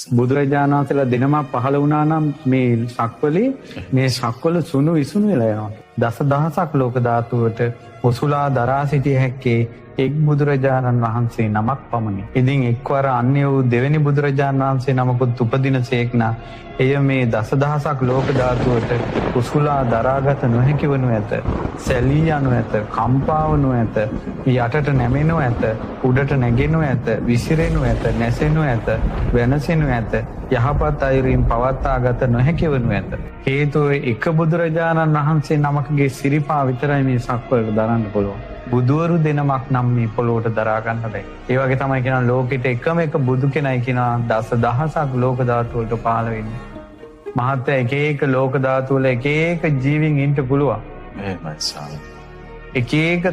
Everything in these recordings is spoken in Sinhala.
බුදුරජාණන් වහන්සේලා දෙනමක් පහළ වුණා නම් මේ සක්වලේ මේ සක්වල සුණු විසුණු වෙලා යනවා. දසදහසක් ලෝක ධාතුවට ඔසුලා දරා සිටිය හැක්කේ එක් බුදුරජාණන් වහන්සේ නමක් පමණි. ඉතින් එක්වර අන්‍ය වූ දෙවෙනි බුදුරජාණන් වහන්සේ නමකුත් උපදිනසේක්නා එය මේ දසදහසක් ලෝක ධාතුවට කුසුලා දරාගත නොහැකි වනු ඇත. සැලී යනු ඇත, කම්පා වනු ඇත, යටට නැමෙනු ඇත, උඩට නැගෙනු ඇත, විසිරෙනු ඇත, නැසෙනු ඇත, වෙනසෙනු ඇත, යහපත් අයුරින් පවත්වාගත නොහැකි වනු ඇත. හේතුව එක බුදුරජාණන් වහන්සේ නමකගේ සිරිපා විතරයි මේ සක්වලට දරන්න පුළුවන්. බුදුවරු දෙනමක් නම් මේ පොළොවට දරා ගන්න බැහැ. ඒ වගේ තමයි කියනවා ලෝකෙට එකම එක බුදු කෙනයි කියනවා දසදහසක් ලෝක ධාතු වලට පහළ වෙන්නේ. මහත් එක එක ලෝක ධාතු වල එක එක ජීවීන් ඉන්න පුළුවන්. එහෙමයි ස්වාමී. එක එක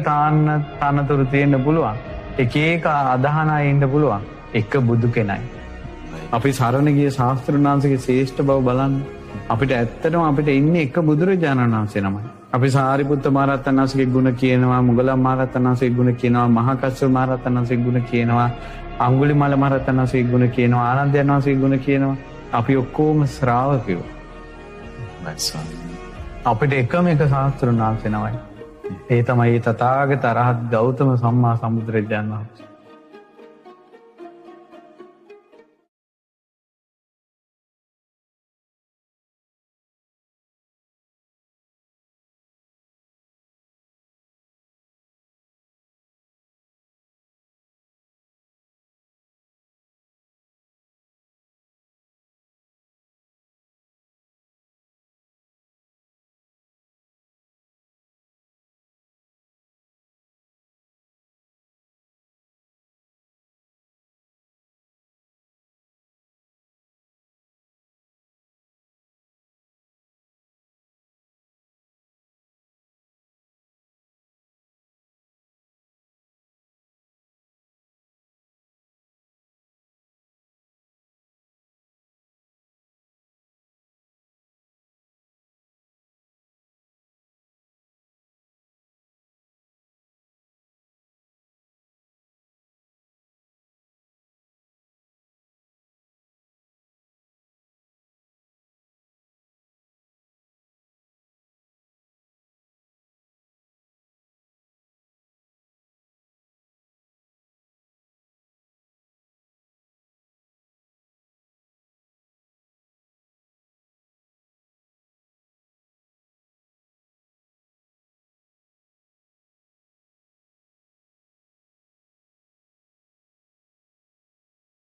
තනතුරු තියෙන්න පුළුවන්. එක එක අදහනයි ඉන්න පුළුවන්. එක බුදු කෙනයි. අපි සරණ ගිය ශාස්ත්‍රඥ වහන්සේගේ ශ්‍රේෂ්ඨ බව බලන්න. අපිට ඇත්තටම අපිට ඉන්නේ එක බුදුරජාණන් වහන්සේ නමයි. අපි සාරිපුත්ත මහ රහතන් වහන්සේගේ ගුණ කියනවා, මුගලන් මහ රහතන් වහන්සේගේ ගුණ කියනවා, මහා කස්සප මහ රහතන් වහන්සේගේ ගුණ කියනවා, අඟුලිමාල මහ රහතන් වහන්සේගේ ගුණ කියනවා, ආනන්දයන් වහන්සේගේ ගුණ කියනවා. අපි ඔක්කොම ශ්‍රාවකයෝ. අපිට එකම එක ශාස්ත්‍රඥ වහන්සේ නමයි. ඒ තමයි තථාගත අරහත් ගෞතම සම්මා සම්බුදුරජාණන් වහන්සේ.